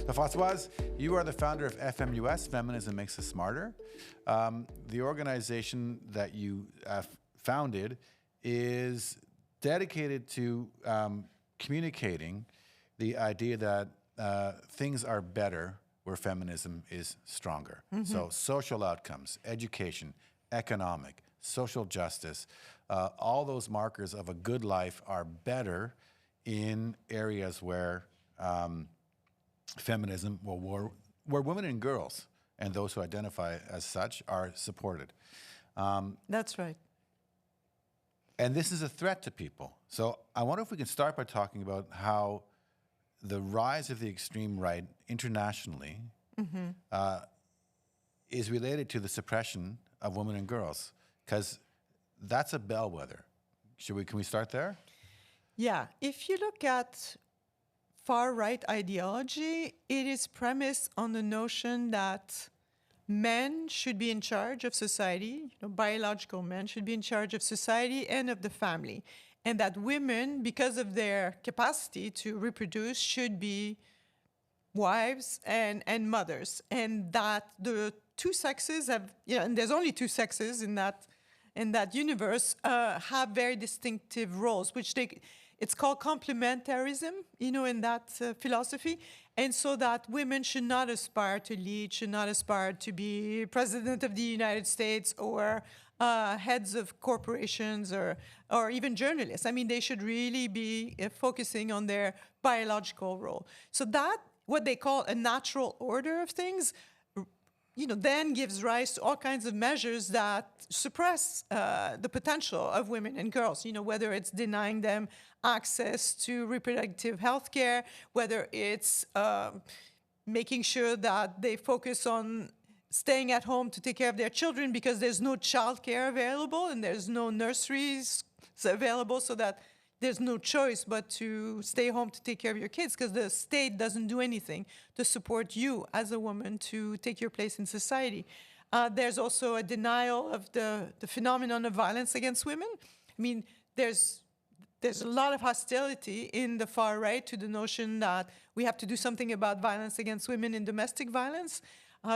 So Françoise, you are the founder of FMUS, Feminism Makes Us Smarter. The organization that you founded is dedicated to communicating the idea that things are better where feminism is stronger. Mm-hmm. So social outcomes, education, economic, social justice, all those markers of a good life are better in areas where feminism, where women and girls and those who identify as such are supported. That's right. And this is a threat to people. So I wonder if we can start by talking about how the rise of the extreme right internationally is related to the suppression of women and girls, because that's a bellwether. Can we start there? Yeah. If you look at far-right ideology, it is premised on the notion that men should be in charge of society, biological men should be in charge of society and of the family, and that women, because of their capacity to reproduce, should be wives and mothers, and that the two sexes have, and there's only two sexes in that universe, have very distinctive roles, which it's called complementarism, in that philosophy. And so that women should not aspire to lead, should not aspire to be president of the United States or heads of corporations or even journalists. I mean, they should really be focusing on their biological role. So that, what they call a natural order of things, then gives rise to all kinds of measures that suppress the potential of women and girls, whether it's denying them access to reproductive health care, whether it's making sure that they focus on staying at home to take care of their children because there's no child care available and there's no nurseries available, so that there's no choice but to stay home to take care of your kids because the state doesn't do anything to support you as a woman to take your place in society. There's also a denial of the phenomenon of violence against women. I mean, there's a lot of hostility in the far right to the notion that we have to do something about violence against women and domestic violence.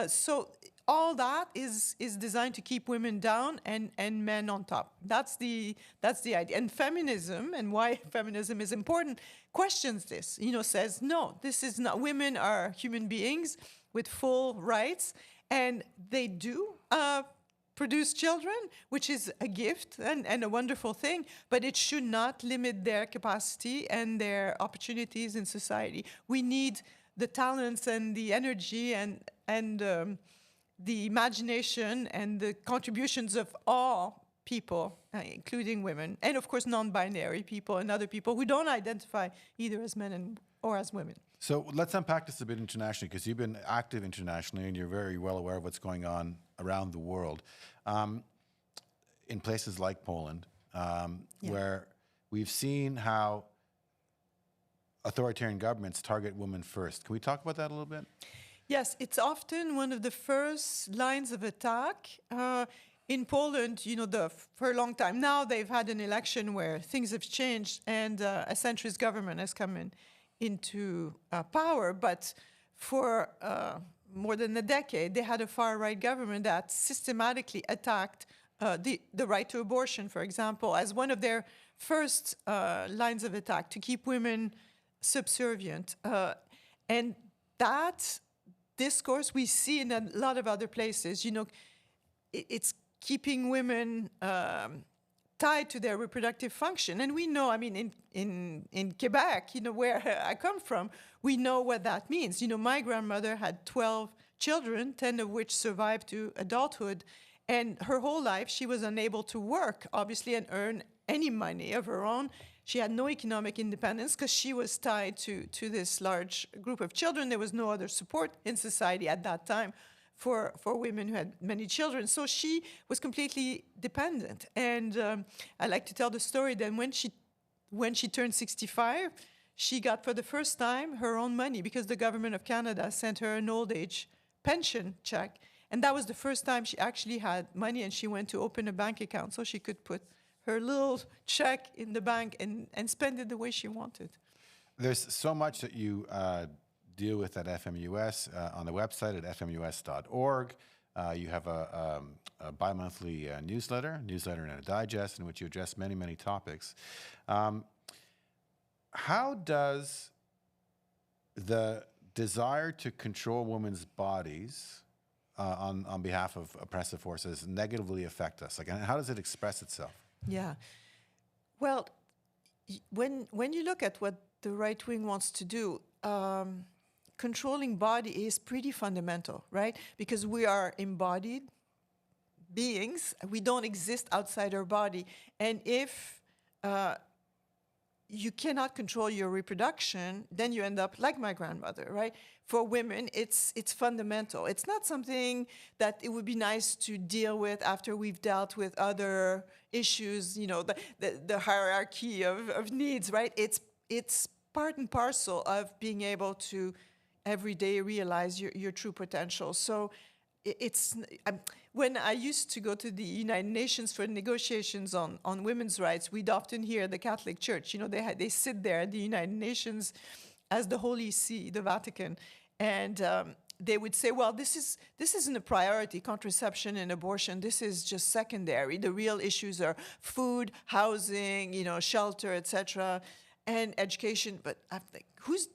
So all that is designed to keep women down and men on top. That's the idea. And feminism, and why feminism is important, questions this. Says, no, this is not. Women are human beings with full rights, and they do produce children, which is a gift and a wonderful thing, but it should not limit their capacity and their opportunities in society. We need the talents and the energy and the imagination and the contributions of all people, including women, and of course non-binary people and other people who don't identify either as men or as women. So let's unpack this a bit internationally, because you've been active internationally and you're very well aware of what's going on around the world. In places like Poland, where we've seen how authoritarian governments target women first. Can we talk about that a little bit? Yes, it's often one of the first lines of attack. In Poland, for a long time now, they've had an election where things have changed and a centrist government has come into power. But for more than a decade, they had a far-right government that systematically attacked the right to abortion, for example, as one of their first lines of attack, to keep women subservient. And that discourse we see in a lot of other places. It's keeping women tied to their reproductive function. And we know, I mean, in Quebec, where I come from, we know what that means. My grandmother had 12 children, 10 of which survived to adulthood. And her whole life, she was unable to work, obviously, and earn any money of her own. She had no economic independence because she was tied to this large group of children. There was no other support in society at that time for women who had many children. So she was completely dependent. And I like to tell the story that when she turned 65, she got for the first time her own money because the government of Canada sent her an old age pension check. And that was the first time she actually had money, and she went to open a bank account so she could put her little check in the bank and spend it the way she wanted. There's so much that you deal with at FMUS on the website at fmus.org. You have a bi-monthly newsletter and a digest in which you address many, many topics. How does the desire to control women's bodies on behalf of oppressive forces negatively affect us? Like, and how does it express itself? Yeah. Well, when you look at what the right wing wants to do, controlling body is pretty fundamental, right? Because we are embodied beings. We don't exist outside our body. And if you cannot control your reproduction, then you end up like my grandmother, right? For women, it's fundamental. It's not something that it would be nice to deal with after we've dealt with other issues, you know, the hierarchy of needs, right? It's part and parcel of being able to every day realize your true potential. So when I used to go to the United Nations for negotiations on women's rights, we'd often hear the Catholic Church, you know, they sit there at the United Nations as the Holy See, the Vatican, and they would say, well, this isn't a priority, contraception and abortion, this is just secondary. The real issues are food, housing, you know, shelter, etc., and education. But I'm like, who's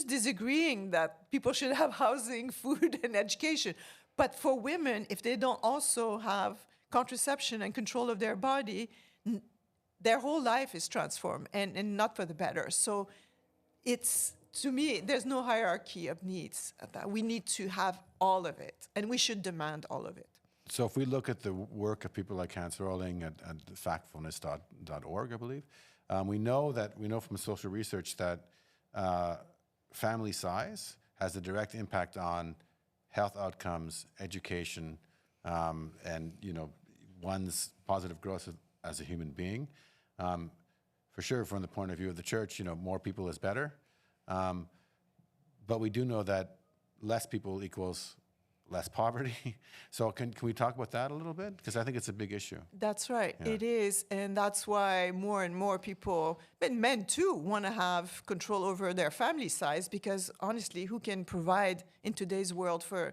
disagreeing that people should have housing, food, and education? But for women, if they don't also have contraception and control of their body, their whole life is transformed and not for the better. So it's, to me, there's no hierarchy of needs. We need to have all of it, and we should demand all of it. So if we look at the work of people like Hans Röhling at factfulness.org, I believe, we know from social research that family size has a direct impact on health outcomes, education, and one's positive growth as a human being. For sure, from the point of view of the church, more people is better. But we do know that less people equals less poverty. So can we talk about that a little bit? Because I think it's a big issue. That's right. Yeah. It is. And that's why more and more people, but men too, want to have control over their family size, because honestly, who can provide in today's world for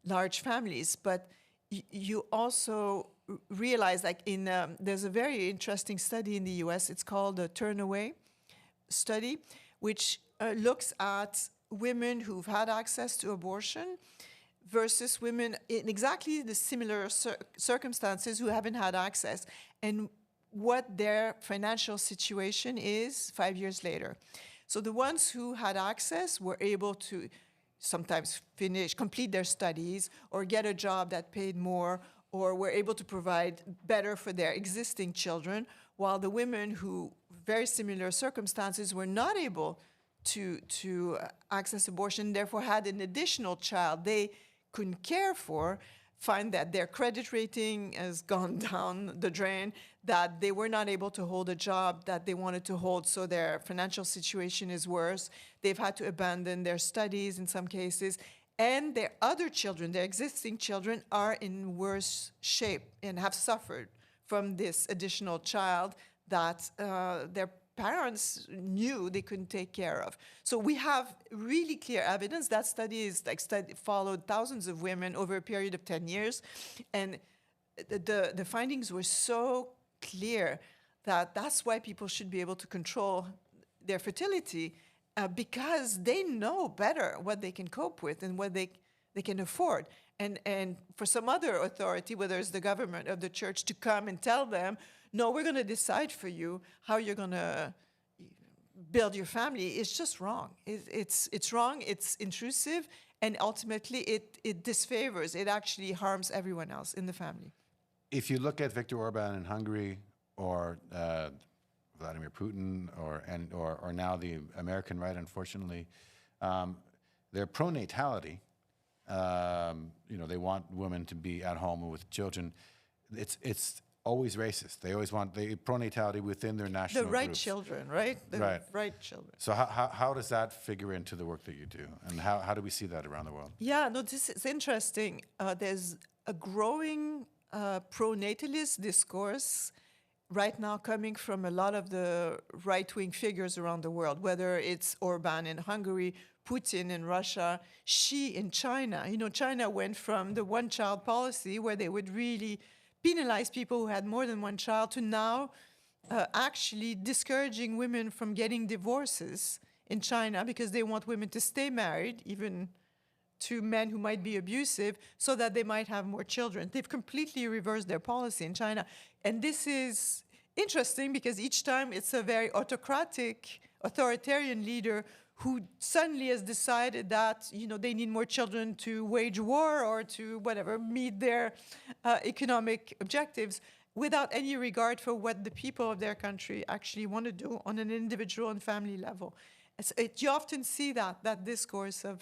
large families? But you also realize, like there's a very interesting study in the US, it's called the Turnaway study, which looks at women who've had access to abortion versus women in exactly the similar circumstances who haven't had access, and what their financial situation is 5 years later. So the ones who had access were able to sometimes complete their studies, or get a job that paid more, or were able to provide better for their existing children, while the women who, very similar circumstances, were not able to access abortion, therefore had an additional child they couldn't care for, find that their credit rating has gone down the drain, that they were not able to hold a job that they wanted to hold, so their financial situation is worse. They've had to abandon their studies in some cases, and their other children, their existing children, are in worse shape and have suffered from this additional child that their parents knew they couldn't take care of. So we have really clear evidence. That study is followed thousands of women over a period of 10 years. And the findings were so clear that that's why people should be able to control their fertility, because they know better what they can cope with and what they can afford. And for some other authority, whether it's the government or the church, to come and tell them, no, we're going to decide for you how you're going to build your family, it's just wrong. It's wrong, it's intrusive, and ultimately it disfavors, it actually harms everyone else in the family. If you look at Viktor Orban in Hungary, or Vladimir Putin, or now the American right, unfortunately, they're pro-natality. They want women to be at home with children. It's always racist. They always want pro-natality within their national The right groups. children, right? The right children. So how does that figure into the work that you do? And how do we see that around the world? Yeah, no, this is interesting. There's a growing pro-natalist discourse right now coming from a lot of the right-wing figures around the world, whether it's Orban in Hungary, Putin in Russia, Xi in China. You know, China went from the one-child policy where they would really penalize people who had more than one child to now actually discouraging women from getting divorces in China because they want women to stay married, even to men who might be abusive, so that they might have more children. They've completely reversed their policy in China. And this is interesting because each time it's a very autocratic, authoritarian leader who suddenly has decided that, you know, they need more children to wage war or to whatever, meet their economic objectives without any regard for what the people of their country actually want to do on an individual and family level. You often see that discourse of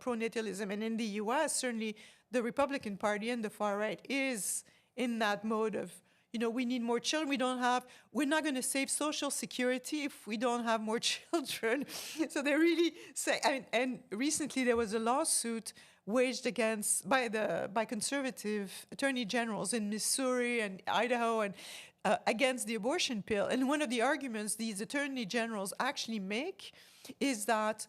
pronatalism. And in the US, certainly the Republican Party and the far right is in that mode of, you know, we need more children. We're not going to save Social Security if we don't have more children. So they really say, and recently there was a lawsuit waged against by conservative attorney generals in Missouri and Idaho and against the abortion pill. And one of the arguments these attorney generals actually make is that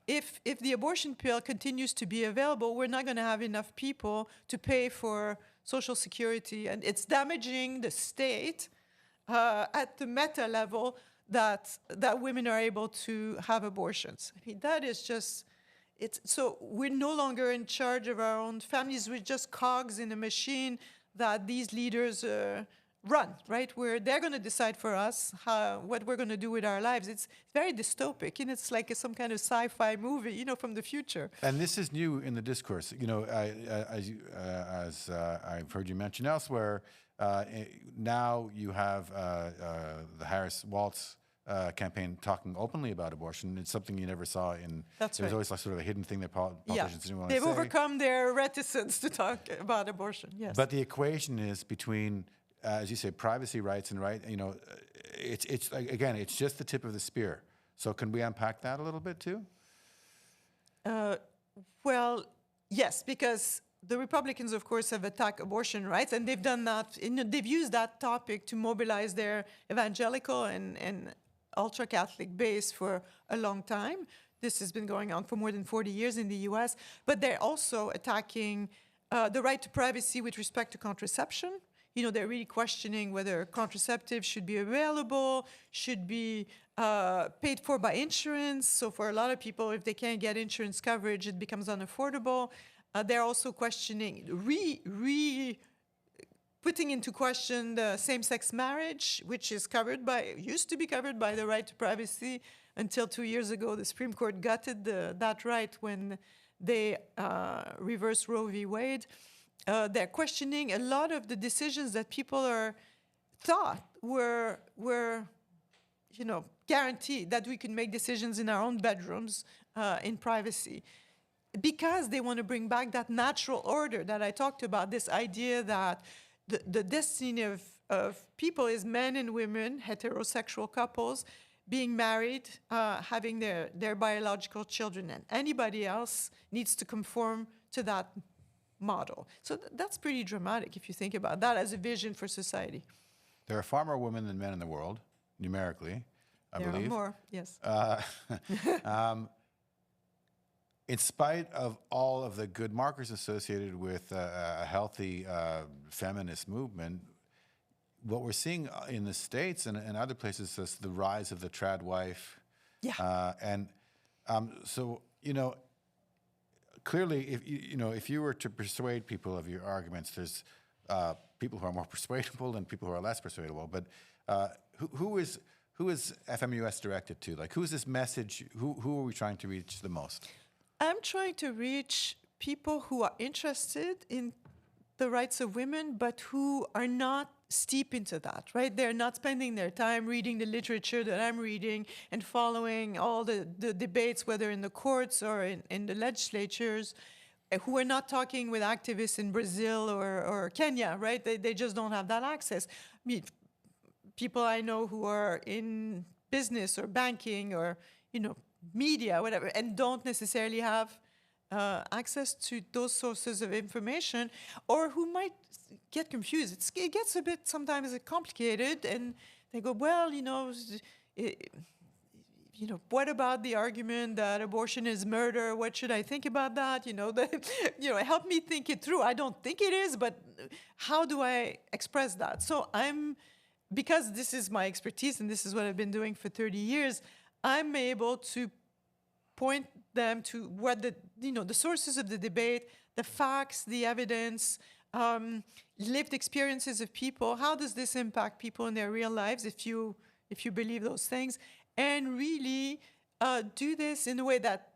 if the abortion pill continues to be available, we're not going to have enough people to pay for Social Security, and it's damaging the state at the meta level that women are able to have abortions. I mean, that is just, so we're no longer in charge of our own families. We're just cogs in a machine that these leaders run, right? Where they're going to decide for us what we're going to do with our lives. It's very dystopic, and it's like some kind of sci-fi movie, you know, from the future. And this is new in the discourse. You know, as I've heard you mention elsewhere, now you have the Harris-Waltz campaign talking openly about abortion. It's something you never saw in. That's There was right. always like sort of a hidden thing that politicians didn't want to say. They've overcome their reticence to talk about abortion. Yes. But the equation is between, as you say, privacy rights and right. You know, it's like, again, it's just the tip of the spear. So can we unpack that a little bit too? Well, yes, because the Republicans, of course, have attacked abortion rights, and they've done that. They've used that topic to mobilize their evangelical and ultra-Catholic base for a long time. This has been going on for more than 40 years in the U.S. But they're also attacking the right to privacy with respect to contraception. You know, they're really questioning whether contraceptives should be available, should be paid for by insurance. So for a lot of people, if they can't get insurance coverage, it becomes unaffordable. They're also questioning, putting into question the same-sex marriage, which is used to be covered by the right to privacy until 2 years ago. The Supreme Court gutted that right when they reversed Roe v. Wade. They're questioning a lot of the decisions that people thought were, you know, guaranteed that we could make decisions in our own bedrooms in privacy, because they want to bring back that natural order that I talked about, this idea that the destiny of people is men and women, heterosexual couples, being married, having their biological children, and anybody else needs to conform to that model. So that's pretty dramatic if you think about that as a vision for society. There are far more women than men in the world, numerically, I believe. There are more, yes. In spite of all of the good markers associated with a healthy feminist movement, what we're seeing in the States and other places is the rise of the trad wife. Yeah. So, you know, clearly, if you were to persuade people of your arguments, there's people who are more persuadable and people who are less persuadable. But who is FMUS directed to? Like, who's this message? Who are we trying to reach the most? I'm trying to reach people who are interested in the rights of women, but who are not steep into that, right? They're not spending their time reading the literature that I'm reading and following all the debates, whether in the courts or in the legislatures, who are not talking with activists in Brazil or Kenya, right? They just don't have that access. I mean, people I know who are in business or banking or, you know, media, whatever, and don't necessarily have access to those sources of information, or who might get confused. It gets a bit sometimes complicated, and they go, well, what about the argument that abortion is murder? What should I think about that? Help me think it through. I don't think it is, but how do I express that? So because this is my expertise and this is what I've been doing for 30 years, I'm able to point them to what the sources of the debate, the facts, the evidence, lived experiences of people. How does this impact people in their real lives if you believe those things? And really do this in a way that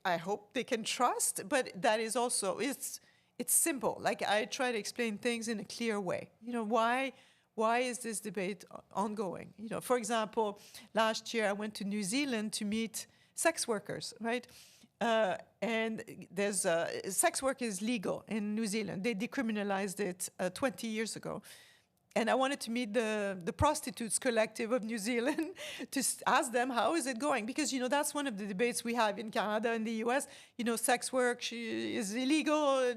I hope they can trust, but that is also, it's simple. Like, I try to explain things in a clear way. Why is this debate ongoing? For example, last year I went to New Zealand to meet sex workers, right? And there's sex work is legal in New Zealand. They decriminalized it 20 years ago. And I wanted to meet the prostitutes collective of New Zealand to ask them, how is it going? Because, that's one of the debates we have in Canada and the US. Sex work is illegal.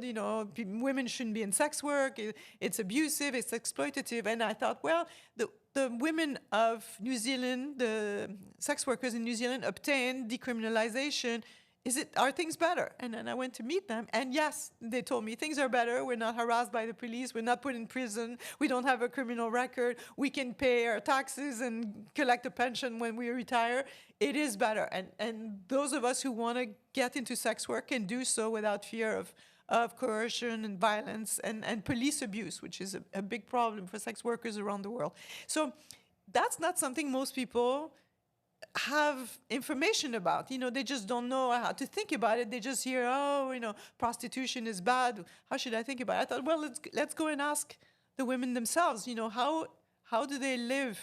Women shouldn't be in sex work. It's abusive. It's exploitative. And I thought, well, the women of New Zealand, the sex workers in New Zealand, obtained decriminalization. Are things better? And then I went to meet them, and yes, they told me things are better. We're not harassed by the police. We're not put in prison. We don't have a criminal record. We can pay our taxes and collect a pension when we retire. It is better. And those of us who want to get into sex work can do so without fear of coercion and violence and police abuse, which is a big problem for sex workers around the world. So that's not something most people have information about. They just don't know how to think about it. They just hear, prostitution is bad. How should I think about it? I thought, well, let's go and ask the women themselves, how do they live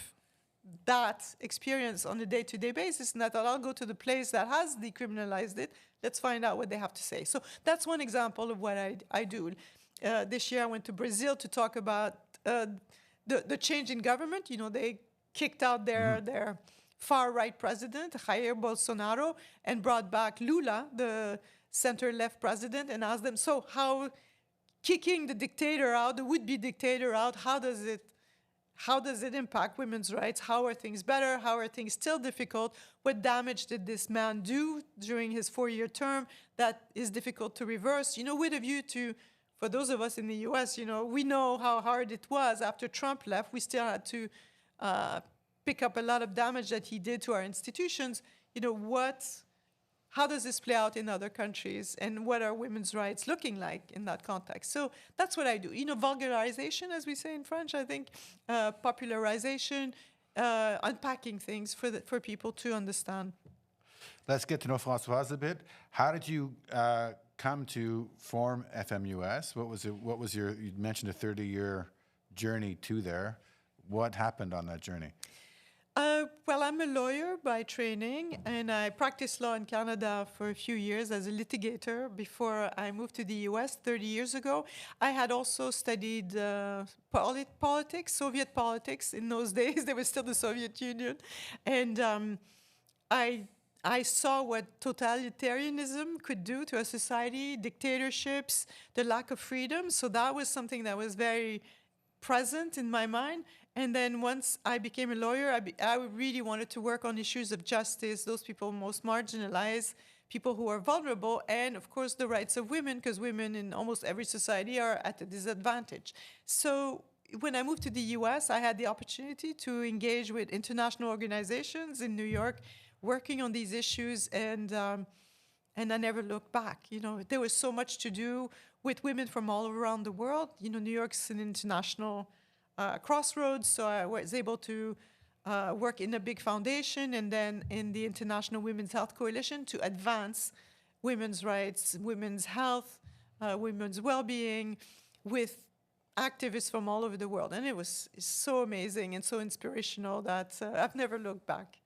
that experience on a day-to-day basis? And I thought, I'll go to the place that has decriminalized it. Let's find out what they have to say. So that's one example of what I do. This year I went to Brazil to talk about the change in government. They kicked out their far-right president, Jair Bolsonaro, and brought back Lula, the center-left president, and asked them, so how, kicking the dictator out, the would-be dictator out, how does it impact women's rights? How are things better? How are things still difficult? What damage did this man do during his 4-year term that is difficult to reverse? With a view to, for those of us in the US, we know how hard it was after Trump left. We still had to pick up a lot of damage that he did to our institutions. How does this play out in other countries, and what are women's rights looking like in that context? So that's what I do. Vulgarization, as we say in French, I think, popularization, unpacking things for people to understand. Let's get to know Françoise a bit. How did you come to form FMUS? What was your? You mentioned a 30-year journey to there. What happened on that journey? Well, I'm a lawyer by training, and I practiced law in Canada for a few years as a litigator before I moved to the US 30 years ago. I had also studied politics, Soviet politics in those days. There was still the Soviet Union. And I saw what totalitarianism could do to a society, dictatorships, the lack of freedom. So that was something that was very present in my mind. And then once I became a lawyer, I really wanted to work on issues of justice, those people most marginalized, people who are vulnerable, and of course the rights of women, because women in almost every society are at a disadvantage. So when I moved to the US, I had the opportunity to engage with international organizations in New York, working on these issues, and I never looked back. There was so much to do with women from all around the world. New York's an international crossroads, so I was able to work in a big foundation and then in the International Women's Health Coalition to advance women's rights, women's health, women's well-being with activists from all over the world. And it was so amazing and so inspirational that I've never looked back.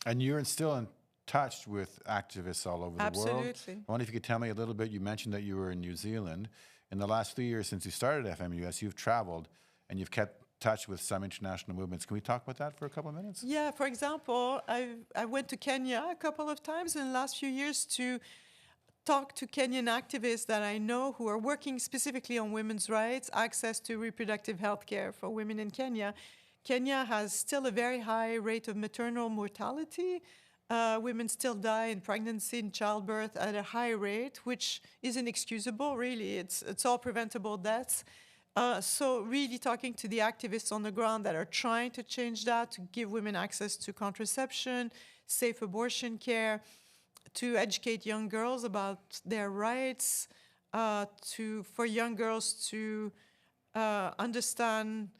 And you're still in touch with activists all over the world. Absolutely. I wonder if you could tell me a little bit. You mentioned that you were in New Zealand. In the last 3 years since you started FMUS, you've traveled and you've kept touch with some international movements. Can we talk about that for a couple of minutes? Yeah, for example, I went to Kenya a couple of times in the last few years to talk to Kenyan activists that I know who are working specifically on women's rights, access to reproductive health care for women in Kenya. Kenya has still a very high rate of maternal mortality. Women still die in pregnancy and childbirth at a high rate, which is inexcusable, really. It's all preventable deaths. So really talking to the activists on the ground that are trying to change that, to give women access to contraception, safe abortion care, to educate young girls about their rights, for young girls to understand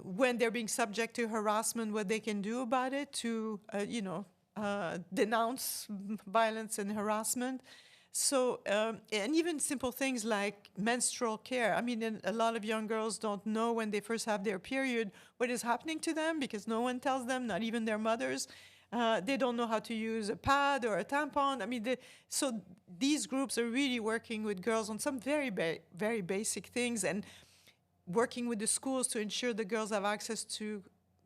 when they're being subject to harassment, what they can do about it, to denounce violence and harassment. So, and even simple things like menstrual care. I mean, a lot of young girls don't know when they first have their period what is happening to them because no one tells them, not even their mothers. They don't know how to use a pad or a tampon. I mean, so these groups are really working with girls on some very, very basic things and working with the schools to ensure the girls have access to,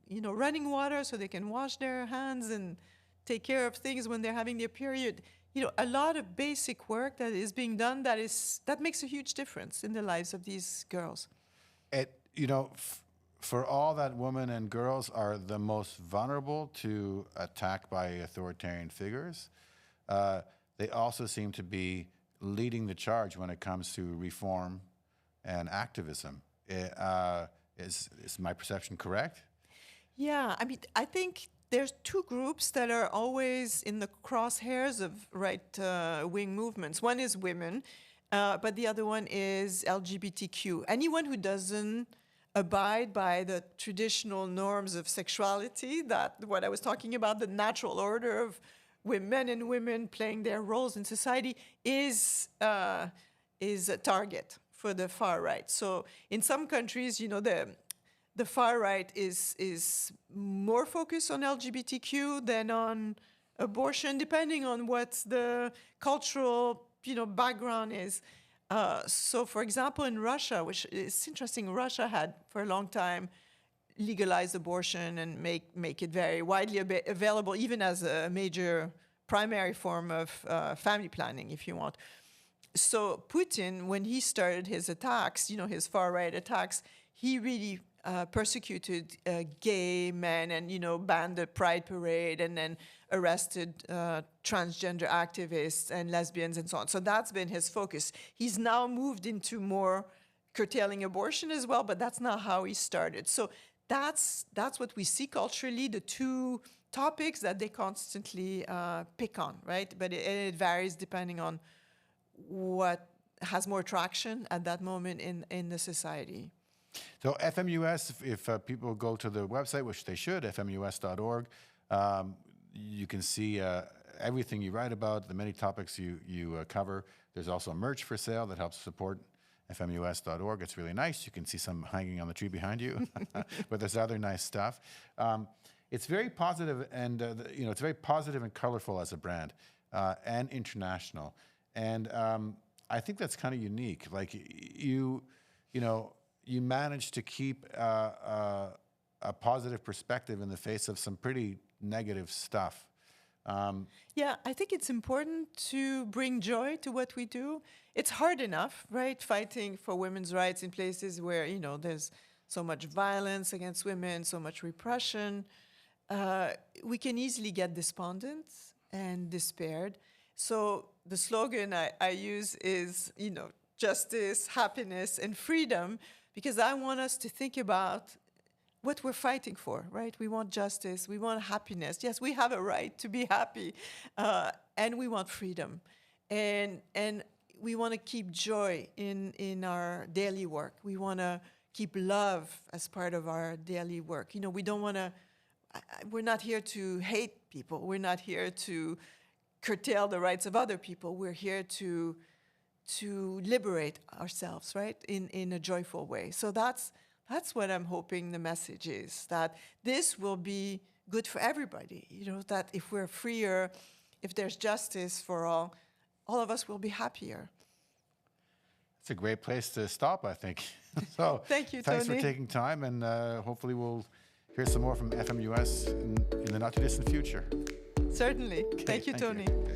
running water so they can wash their hands and take care of things when they're having their period. A lot of basic work that is being done that makes a huge difference in the lives of these girls. For all that women and girls are the most vulnerable to attack by authoritarian figures, they also seem to be leading the charge when it comes to reform and activism. Is my perception correct? Yeah, I mean, I think there's two groups that are always in the crosshairs of right-wing movements. One is women, but the other one is LGBTQ. Anyone who doesn't abide by the traditional norms of sexuality, that what I was talking about, the natural order of men and women playing their roles in society, is a target for the far right. So in some countries, the far right is more focused on LGBTQ than on abortion, depending on what the cultural background is. So, for example, in Russia, which is interesting, Russia had for a long time legalized abortion and make it very widely available, even as a major primary form of family planning, if you want. So Putin, when he started his attacks, his far-right attacks, he really persecuted gay men and, banned the Pride Parade and then arrested transgender activists and lesbians and so on. So that's been his focus. He's now moved into more curtailing abortion as well, but that's not how he started. So that's what we see culturally, the two topics that they constantly pick on, right? But it varies depending on what has more traction at that moment in the society. So FMUS, if people go to the website, which they should, fmus.org, you can see everything you write about, the many topics you cover. There's also merch for sale that helps support fmus.org. It's really nice. You can see some hanging on the tree behind you, but there's other nice stuff. It's very positive, and it's very positive and colorful as a brand, and international. And I think that's kind of unique. Like you managed to keep a positive perspective in the face of some pretty negative stuff. Yeah, I think it's important to bring joy to what we do. It's hard enough, right, fighting for women's rights in places where, there's so much violence against women, so much repression. We can easily get despondent and despaired. So the slogan I use is, justice, happiness, and freedom, because I want us to think about what we're fighting for, right? We want justice, we want happiness. Yes, we have a right to be happy, and we want freedom. And we want to keep joy in our daily work. We want to keep love as part of our daily work. We don't want to, we're not here to hate people. We're not here to curtail the rights of other people. We're here to liberate ourselves, right, in a joyful way. So that's what I'm hoping the message is, that this will be good for everybody. That if we're freer, if there's justice for all of us will be happier. It's a great place to stop, I think. So thank you, thanks Tony. for taking time, and hopefully we'll hear some more from FMUS in the not too distant future. Certainly. Okay, thank you, Tony. You.